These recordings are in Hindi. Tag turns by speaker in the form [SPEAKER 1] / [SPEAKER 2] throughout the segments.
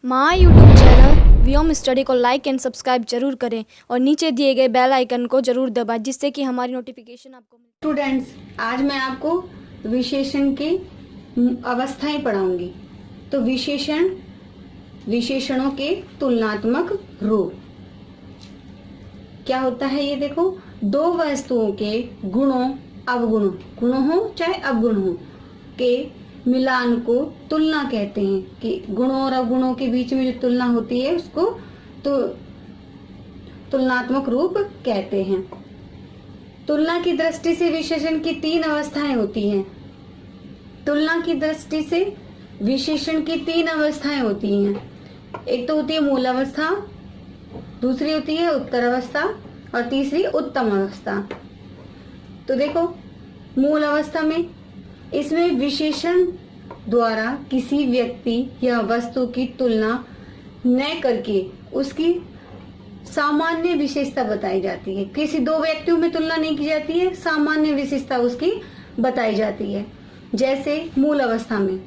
[SPEAKER 1] My YouTube channel Vyom study को लाइक एंड सब्सक्राइब जरूर करें और नीचे दिए गए बेल आइकन को जरूर दबाएं जिससे कि हमारी नोटिफिकेशन आपको मिले।
[SPEAKER 2] स्टूडेंट्स, आज मैं आपको विशेषण की अवस्थाएं पढ़ाऊंगी। तो विशेषणों के तुलनात्मक रूप क्या होता है, ये देखो। दो वस्तुओं के गुणों गुणों हो चाहे अवगुण हो के मिलान को तुलना कहते हैं। कि गुणों और अवगुणों के बीच में जो तुलना होती है उसको तो तुलनात्मक रूप कहते हैं। तुलना की दृष्टि से विशेषण की तीन अवस्थाएं होती हैं। तुलना की दृष्टि से विशेषण की तीन अवस्थाएं होती हैं। एक तो होती है मूल अवस्था, दूसरी होती है उत्तर अवस्था और तीसरी उत्तम अवस्था। तो देखो, मूल अवस्था में इसमें विशेषण द्वारा किसी व्यक्ति या वस्तु की तुलना न करके उसकी सामान्य विशेषता बताई जाती है। किसी दो व्यक्तियों में तुलना नहीं की जाती है, सामान्य विशेषता उसकी बताई जाती है। जैसे मूल अवस्था में,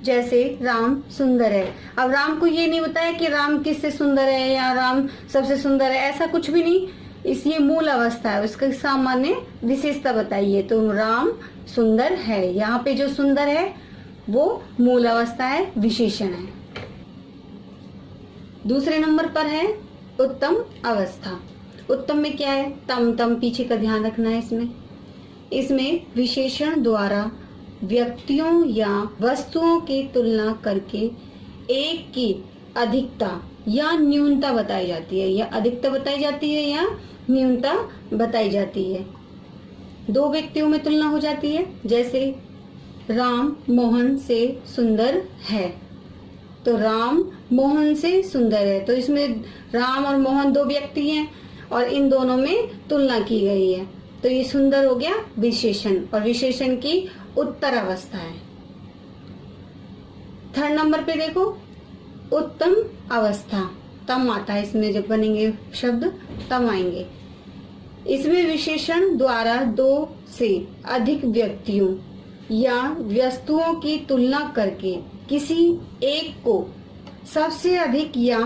[SPEAKER 2] जैसे राम सुंदर है। अब राम को ये नहीं बताया कि राम किससे सुंदर है या राम सबसे सुंदर है, ऐसा कुछ भी नहीं। ये मूल अवस्था है, उसकी सामान्य विशेषता बताइए। तो राम सुंदर है, यहाँ पे जो सुंदर है वो मूल अवस्था है, विशेषण है। दूसरे नंबर पर है उत्तम अवस्था। उत्तम में क्या है, तम पीछे का ध्यान रखना है। इसमें विशेषण द्वारा व्यक्तियों या वस्तुओं की तुलना करके एक की अधिकता या न्यूनता बताई जाती है, या अधिकता बताई जाती है या न्यूनता बताई जाती है। दो व्यक्तियों में तुलना हो जाती है, जैसे राम मोहन से सुंदर है। तो राम मोहन से सुंदर है, तो इसमें राम और मोहन दो व्यक्ति हैं और इन दोनों में तुलना की गई है। तो ये सुंदर हो गया विशेषण, और विशेषण की उत्तर अवस्था है। थर्ड नंबर पे देखो उत्तम अवस्था। तम आता है इसमें, जब बनेंगे शब्द तम आएंगे। इसमें विशेषण द्वारा दो से अधिक व्यक्तियों या वस्तुओं की तुलना करके किसी एक को सबसे अधिक या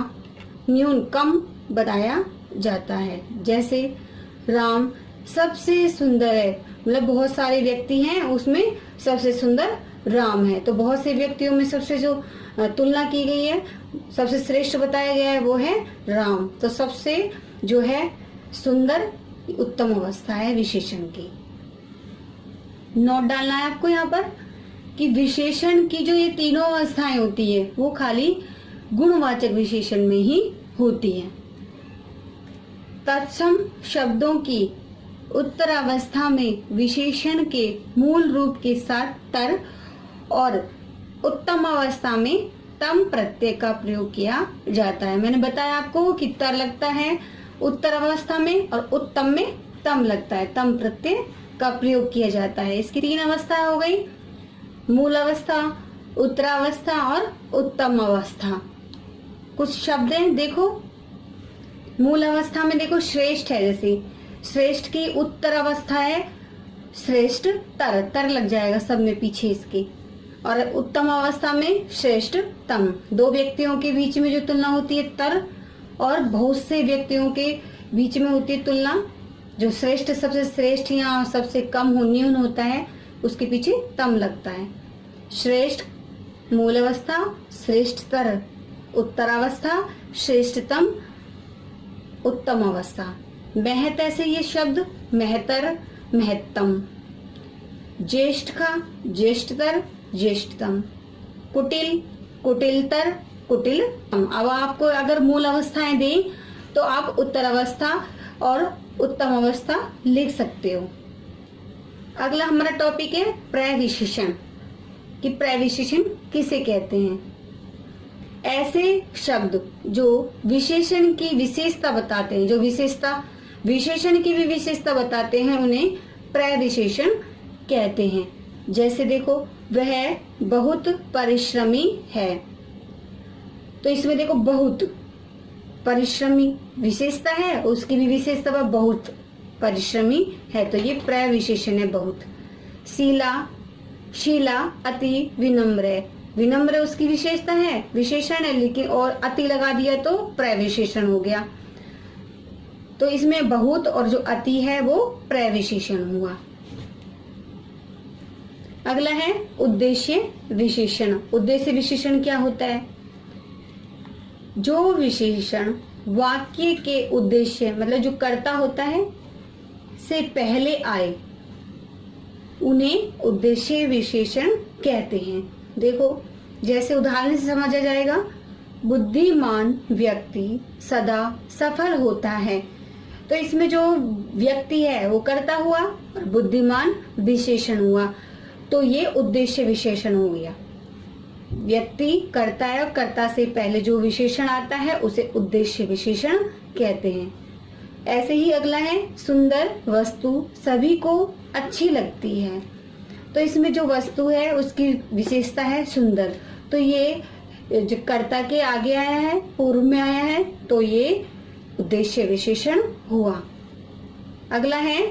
[SPEAKER 2] न्यून कम बताया जाता है। जैसे राम सबसे सुंदर है, मतलब बहुत सारे व्यक्ति हैं, उसमें सबसे सुंदर राम है। तो बहुत से व्यक्तियों में सबसे जो तुलना की गई है, सबसे श्रेष्ठ बताया गया है, वो है राम। तो सबसे जो है सुंदर उत्तम अवस्था है विशेषण की। नोट डालना है आपको यहाँ पर कि विशेषण की जो ये तीनों अवस्थाएं होती है वो खाली गुणवाचक विशेषण में ही होती है। तत्सम शब्दों की उत्तरावस्था में विशेषण के मूल रूप के साथ तर और उत्तम अवस्था में तम प्रत्यय का प्रयोग किया जाता है। मैंने बताया आपको कि तर लगता है उत्तर अवस्था में और उत्तम में तम लगता है, तम प्रत्यय का प्रयोग किया जाता है। इसकी तीन अवस्था हो गई, मूल अवस्था, उत्तरावस्था और उत्तम अवस्था। कुछ शब्द हैं देखो। मूल अवस्था में देखो श्रेष्ठ है, जैसे श्रेष्ठ की उत्तर अवस्था है श्रेष्ठ तर लग जाएगा सब में पीछे इसके। और उत्तम अवस्था में श्रेष्ठ तम। दो व्यक्तियों के बीच में जो तुलना होती है तर, और बहुत से व्यक्तियों के बीच में होती है तुलना, जो श्रेष्ठ सबसे श्रेष्ठ या सबसे कम हो न्यून होता है, उसके पीछे तम लगता है। श्रेष्ठ मूल अवस्था, श्रेष्ठतर उत्तरावस्था, श्रेष्ठतम उत्तम अवस्था। महत ऐसे ये शब्द महतर महत्तम। ज्येष्ठ का ज्येष्ठतर ज्येष्ठतम। कुटिल कुटिलतर कुटिलतम। अब आपको अगर मूल अवस्थाएं दें तो आप उत्तर अवस्था और उत्तम अवस्था लिख सकते हो। अगला हमारा टॉपिक है प्रविशेषण, कि प्रविशेषण किसे कहते हैं। ऐसे शब्द जो विशेषण की विशेषता बताते हैं, जो विशेषण की भी विशेषता बताते हैं, उन्हें प्रविशेषण कहते हैं। जैसे देखो, वह बहुत परिश्रमी है। तो इसमें देखो बहुत परिश्रमी विशेषता है, उसकी भी विशेषता वह बहुत परिश्रमी है, तो ये प्रविशेषण है बहुत। शीला अति विनम्र है, विनम्र उसकी विशेषता है, विशेषण है, लेकिन और अति लगा दिया तो प्रविशेषण हो गया। तो इसमें बहुत और जो अति है वो प्रविशेषण हुआ। अगला है उद्देश्य विशेषण। उद्देश्य विशेषण क्या होता है? जो विशेषण वाक्य के उद्देश्य मतलब जो कर्ता होता है से पहले आए उन्हें उद्देश्य विशेषण कहते हैं। देखो जैसे उदाहरण से समझा जाएगा, बुद्धिमान व्यक्ति सदा सफल होता है। तो इसमें जो व्यक्ति है वो कर्ता हुआ और बुद्धिमान विशेषण हुआ, तो ये उद्देश्य विशेषण हो गया। व्यक्ति कर्ता है और कर्ता से पहले जो विशेषण आता है उसे उद्देश्य विशेषण कहते हैं। ऐसे ही अगला है सुंदर वस्तु सभी को अच्छी लगती है। तो इसमें जो वस्तु है उसकी विशेषता है सुंदर, तो ये जो कर्ता के आगे आया है, पूर्व में आया है, तो ये उद्देश्य विशेषण हुआ। अगला है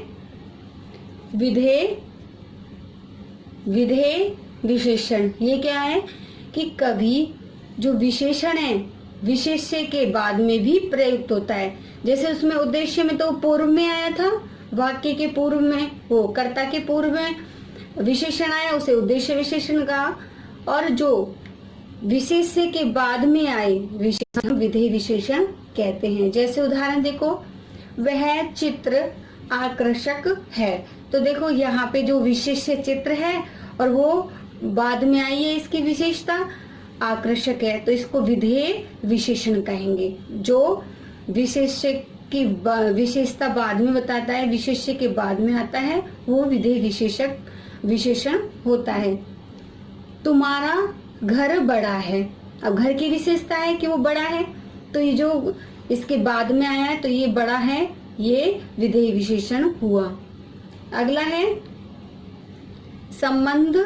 [SPEAKER 2] विधेय विशेषण। ये क्या है कि कभी जो विशेषण है विशेष्य के बाद में भी प्रयुक्त होता है। जैसे उसमें उद्देश्य में तो पूर्व में आया था, वाक्य के पूर्व में, वो कर्ता के पूर्व में विशेषण आया, उसे उद्देश्य विशेषण कहा। और जो विशेष्य के बाद में आए विशेषण विधेय विशेषण कहते हैं। जैसे उदाहरण देखो, वह चित्र आकर्षक है। तो देखो यहाँ पे जो विशेष्य चित्र है और वो बाद में आई है, इसकी विशेषता आकर्षक है, तो इसको विधेय विशेषण कहेंगे। जो विशेष्य की विशेषता बाद में बताता है, विशेष्य के बाद में आता है, वो विधेय विशेषण होता है। तुम्हारा घर बड़ा है। अब घर की विशेषता है कि वो बड़ा है, तो ये जो इसके बाद में आया है तो ये बड़ा है, ये विधेय विशेषण हुआ। अगला है संबंध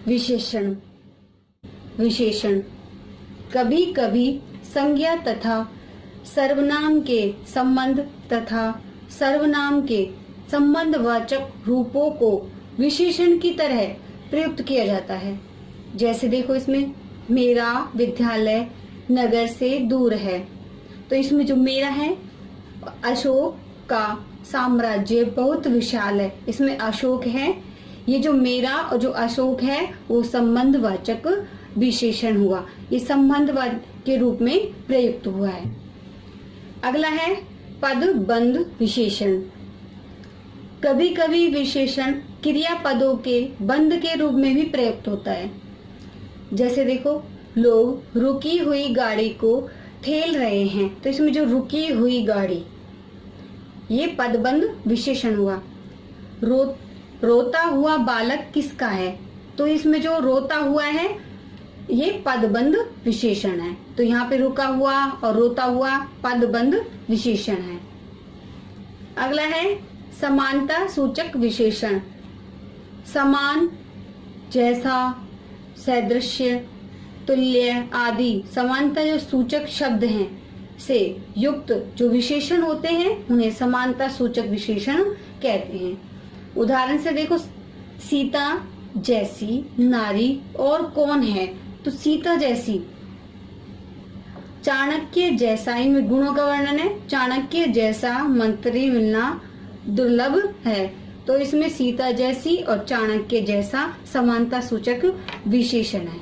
[SPEAKER 2] विशेषण। कभी कभी संज्ञा तथा सर्वनाम के संबंध तथा सर्वनाम के संबंधवाचक रूपों को विशेषण की तरह प्रयुक्त किया जाता है। जैसे देखो इसमें मेरा विद्यालय नगर से दूर है, तो इसमें जो मेरा है, अशोक का साम्राज्य बहुत विशाल है, इसमें अशोक है। ये जो मेरा और जो अशोक है वो संबंधवाचक विशेषण हुआ, ये संबंधवाचक के रूप में प्रयुक्त हुआ है। अगला है पदबंध विशेषण। कभी कभी विशेषण क्रियापदों के बंध के रूप में भी प्रयुक्त होता है। जैसे देखो, लोग रुकी हुई गाड़ी को ठेल रहे हैं, तो इसमें जो रुकी हुई गाड़ी, ये पदबंध विशेषण हुआ। रोता हुआ बालक किसका है, तो इसमें जो रोता हुआ है ये पदबंध विशेषण है, तो यहाँ पे रुका हुआ और रोता हुआ पदबंध विशेषण है। अगला है समानता सूचक विशेषण। समान, जैसा, सदृश्य, तुल्य आदि समानता जो सूचक शब्द हैं से युक्त जो विशेषण होते हैं उन्हें समानता सूचक विशेषण कहते हैं। उदाहरण से देखो, सीता जैसी नारी और कौन है, तो सीता जैसी, चाणक्य जैसा, इनमें गुणों का वर्णन है, चाणक्य जैसा मंत्री मिलना दुर्लभ है, तो इसमें सीता जैसी और चाणक्य जैसा समानता सूचक विशेषण है।